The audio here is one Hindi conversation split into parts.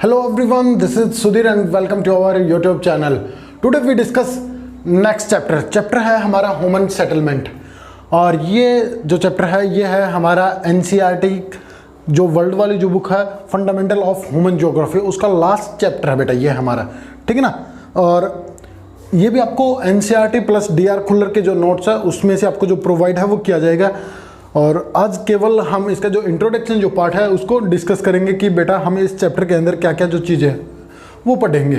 Hello everyone, this is Sudhir and welcome to our YouTube channel. Today we discuss next chapter. Chapter है हमारा ह्यूमन सेटलमेंट और ये जो चैप्टर है ये है हमारा NCERT जो वर्ल्ड वाली जो बुक है फंडामेंटल ऑफ ह्यूमन ज्योग्राफी, उसका लास्ट चैप्टर है बेटा ये हमारा, ठीक है ना। और ये भी आपको NCERT प्लस DR खुल्लर के जो नोट्स है उसमें से आपको जो प्रोवाइड है वो किया जाएगा। और आज केवल हम इसका जो इंट्रोडक्शन जो पार्ट है उसको डिस्कस करेंगे कि बेटा हम इस चैप्टर के अंदर क्या क्या जो चीज़ें हैं वो पढ़ेंगे।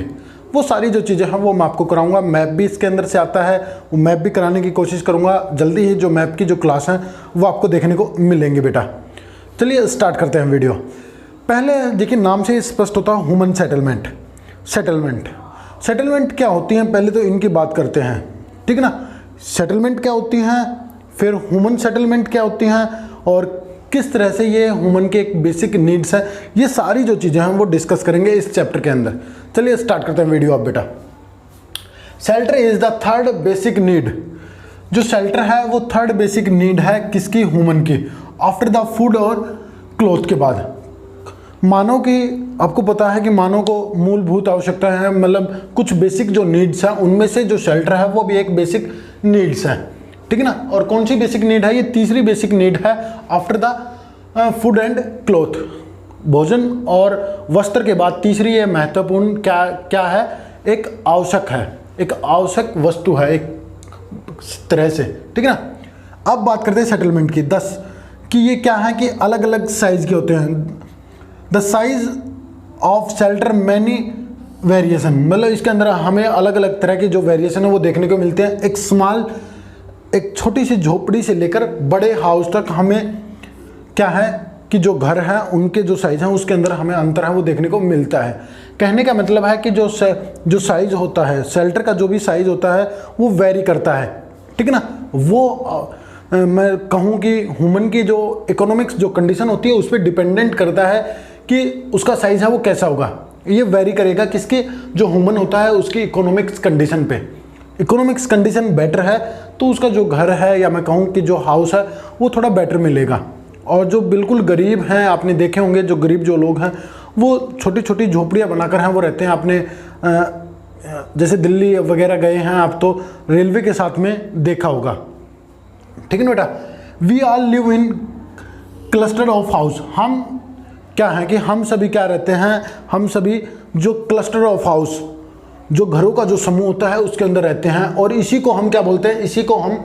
वो सारी जो चीज़ें हैं वो मैं आपको कराऊंगा। मैप भी इसके अंदर से आता है, वो मैप भी कराने की कोशिश करूंगा। जल्दी ही जो मैप की जो क्लास है वो आपको देखने को मिलेंगे बेटा। चलिए स्टार्ट करते हैं वीडियो। पहले देखिए नाम से स्पष्ट होता है ह्यूमन सेटलमेंट। सेटलमेंट क्या होती हैं पहले तो इनकी बात करते हैं, ठीक है ना। सेटलमेंट क्या होती हैं, फिर ह्यूमन सेटलमेंट क्या होती हैं और किस तरह से ये ह्यूमन के एक बेसिक नीड्स है, ये सारी जो चीज़ें हैं वो डिस्कस करेंगे इस चैप्टर के अंदर। चलिए स्टार्ट करते हैं वीडियो। अब बेटा shelter is the third basic need. जो शेल्टर है वो थर्ड बेसिक नीड है किसकी, ह्यूमन की, आफ्टर द फूड और क्लोथ के बाद। मानव की आपको पता है कि मानव को मूलभूत आवश्यकता है, मतलब कुछ बेसिक जो नीड्स हैं उनमें से जो शेल्टर है वो भी एक बेसिक नीड्स है, ठीक है ना। और कौन सी बेसिक नीड है, ये तीसरी बेसिक नीड है after the food and cloth. भोजन और वस्त्र के बाद तीसरी ये महत्वपूर्ण क्या है, एक आवश्यक है, एक आवश्यक वस्तु है एक तरह से, ठीक है ना। अब बात करते हैं सेटलमेंट की। 10 कि ये क्या है कि अलग अलग साइज के होते हैं। The size of shelter many variation, मतलब इसके अंदर हमें अलग अलग तरह के जो वेरिएशन है वो देखने को मिलते हैं। एक छोटी सी झोपड़ी से लेकर बड़े हाउस तक हमें क्या है कि जो घर हैं उनके जो साइज़ हैं उसके अंदर हमें अंतर है वो देखने को मिलता है। कहने का मतलब है कि जो साइज़ होता है शेल्टर का, जो भी साइज़ होता है वो वेरी करता है, ठीक है ना। वो मैं कहूँ कि ह्यूमन की जो इकोनॉमिक्स जो कंडीशन होती है उस पर डिपेंडेंट करता है कि उसका साइज़ है वो कैसा होगा। ये वेरी करेगा किसके, जो ह्यूमन होता है उसकी इकोनॉमिक्स कंडीशन पे। इकोनॉमिक्स कंडीशन बेटर है तो उसका जो घर है या मैं कहूँ कि जो हाउस है वो थोड़ा बेटर मिलेगा। और जो बिल्कुल गरीब हैं, आपने देखे होंगे जो गरीब जो लोग हैं वो छोटी छोटी झोपड़ियाँ बनाकर हैं वो रहते हैं। आपने जैसे दिल्ली वगैरह गए हैं आप तो रेलवे के साथ में देखा होगा, ठीक है ना बेटा। We all live in cluster of house. हम क्या है कि हम सभी क्या रहते हैं, हम सभी जो क्लस्टर ऑफ हाउस, जो घरों का जो समूह होता है उसके अंदर रहते हैं। और इसी को हम क्या बोलते हैं, इसी को हम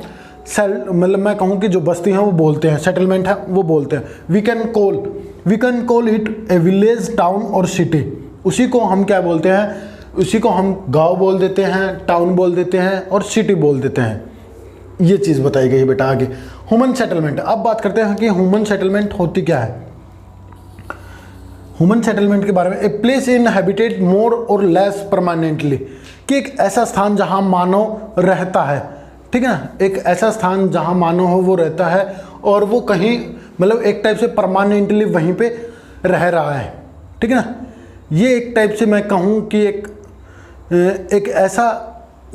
मतलब मैं कहूँ कि जो बस्ती हैं वो बोलते हैं, सेटलमेंट है वो बोलते हैं। We can call it a village, town और सिटी। उसी को हम क्या बोलते हैं, उसी को हम गांव बोल देते हैं, टाउन बोल देते हैं और सिटी बोल देते हैं। ये चीज़ बताई गई बेटा आगे। Human settlement. अब बात करते हैं कि ह्यूमन सेटलमेंट होती क्या है। ह्यूमन सेटलमेंट के बारे में, ए प्लेस इन हैबिटेट मोर और लेस परमानेंटली, कि एक ऐसा स्थान जहां मानव रहता है, ठीक है ना। एक ऐसा स्थान जहां मानव हो वो रहता है और वो कहीं मतलब एक टाइप से परमानेंटली वहीं पे रह रहा है, ठीक है ना। ये एक टाइप से मैं कहूँ कि एक ऐसा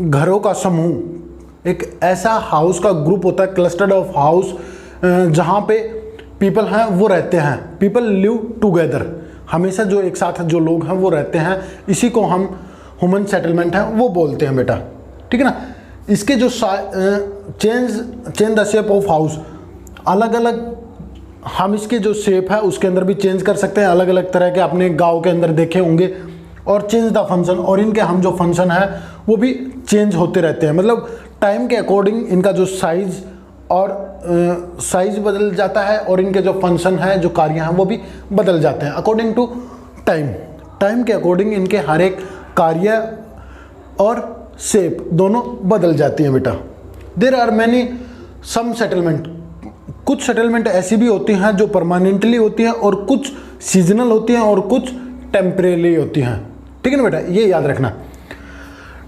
घरों का समूह, एक ऐसा हाउस का ग्रुप होता है, क्लस्टर ऑफ हाउस, जहाँ पे पीपल हैं वो रहते हैं। पीपल लिव टुगेदर, हमेशा जो एक साथ जो लोग हैं वो रहते हैं, इसी को हम ह्यूमन सेटलमेंट है वो बोलते हैं बेटा, ठीक है ना। इसके जो change the shape of house, अलग अलग हम इसके जो शेप है उसके अंदर भी चेंज कर सकते हैं, अलग अलग तरह के आपने गांव के अंदर देखे होंगे। और चेंज द फंक्शन, और इनके हम जो फंक्शन है वो भी चेंज होते रहते हैं, मतलब टाइम के अकॉर्डिंग इनका जो साइज बदल जाता है और इनके जो फंक्शन है, जो कार्य हैं वो भी बदल जाते हैं अकॉर्डिंग टू टाइम के अकॉर्डिंग इनके हर एक कार्य और शेप दोनों बदल जाती हैं बेटा। There are many some settlement, कुछ सेटलमेंट ऐसी भी होती हैं जो परमानेंटली होती हैं और कुछ सीजनल होती हैं और कुछ टेम्परेरी होती हैं, ठीक है ना बेटा। ये याद रखना,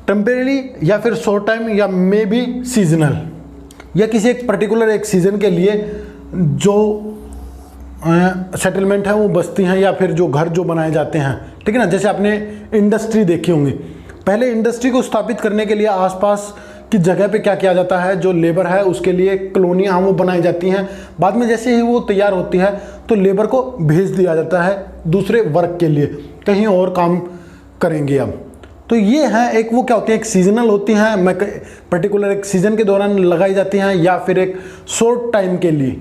टेम्परेरी या फिर शॉर्ट टाइम या मे बी सीजनल, या किसी एक पर्टिकुलर एक सीज़न के लिए जो सेटलमेंट है वो बस्ती हैं या फिर जो घर जो बनाए जाते हैं, ठीक है ना। जैसे आपने इंडस्ट्री देखी होंगी, पहले इंडस्ट्री को स्थापित करने के लिए आसपास की जगह पे क्या किया जाता है, जो लेबर है उसके लिए कॉलोनियाँ वो बनाई जाती हैं। बाद में जैसे ही वो तैयार होती है तो लेबर को भेज दिया जाता है दूसरे वर्क के लिए कहीं और काम करेंगे अब। तो ये है एक, वो क्या होती है, एक सीजनल होती हैं, मैं पर्टिकुलर एक सीजन के दौरान लगाई जाती हैं, या फिर एक शॉर्ट टाइम के लिए,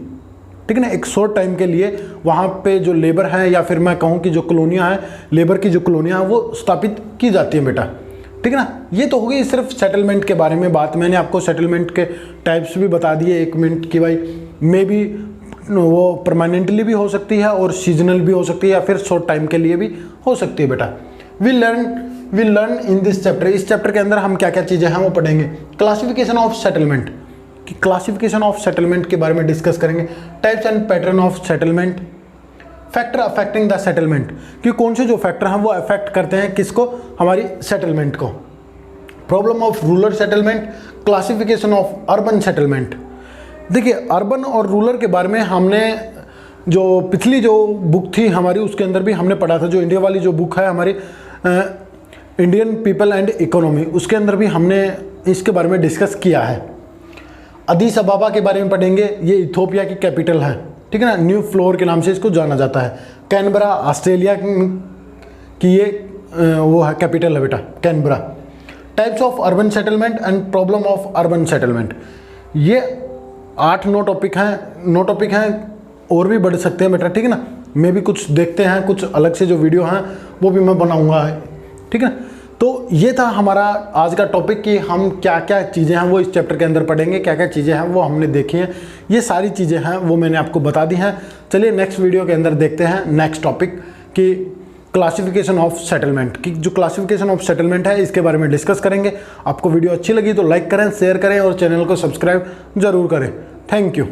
ठीक है ना, एक शॉर्ट टाइम के लिए वहाँ पे जो लेबर है, या फिर मैं कहूँ कि जो कॉलोनियाँ हैं, लेबर की जो कॉलोनियाँ हैं वो स्थापित की जाती हैं बेटा, ठीक है ना। ये तो हो गई सिर्फ सेटलमेंट के बारे में बात। मैंने आपको सेटलमेंट के टाइप्स भी बता दिए 1 मिनट की, भाई मे बी वो परमानेंटली भी हो सकती है और सीजनल भी हो सकती है, या फिर शॉर्ट टाइम के लिए भी हो सकती है बेटा। We learn in this chapter, इस चैप्टर के अंदर हम क्या क्या चीज़ें हैं वो पढ़ेंगे। क्लासिफिकेशन ऑफ सेटलमेंट, कि क्लासिफिकेशन ऑफ सेटलमेंट के बारे में डिस्कस करेंगे। Types and pattern of settlement, factor affecting the settlement, कि कौन से जो फैक्टर हैं वो अफेक्ट करते हैं किसको, हमारी सेटलमेंट को। Problem of rural settlement, classification of urban settlement. देखिए अर्बन और रूरल के बारे में हमने जो पिछली जो बुक थी हमारी उसके अंदर भी हमने पढ़ा था, जो इंडिया वाली जो बुक है हमारी इंडियन पीपल एंड इकोनॉमी, उसके अंदर भी हमने इसके बारे में डिस्कस किया है। अदीस अबाबा के बारे में पढ़ेंगे, ये इथोपिया की कैपिटल है, ठीक है ना, न्यू फ्लोर के नाम से इसको जाना जाता है। कैनबरा ऑस्ट्रेलिया की ये वो है कैपिटल है बेटा, Canberra. Types of urban settlement and problem of urban settlement, ये 8-9 टॉपिक हैं, और भी बढ़ सकते हैं बेटा, ठीक है ना। मैं भी कुछ देखते हैं, कुछ अलग से जो वीडियो हैं वो भी मैं बनाऊंगा, ठीक है ना। तो ये था हमारा आज का टॉपिक कि हम क्या क्या चीज़ें हैं वो इस चैप्टर के अंदर पढ़ेंगे, क्या क्या चीज़ें हैं वो हमने देखी हैं, ये सारी चीज़ें हैं वो मैंने आपको बता दी हैं। चलिए नेक्स्ट वीडियो के अंदर देखते हैं नेक्स्ट टॉपिक कि क्लासिफिकेशन ऑफ सेटलमेंट, कि जो क्लासिफिकेशन ऑफ सेटलमेंट है इसके बारे में डिस्कस करेंगे। आपको वीडियो अच्छी लगी तो लाइक करें, शेयर करें और चैनल को सब्सक्राइब जरूर करें। Thank you.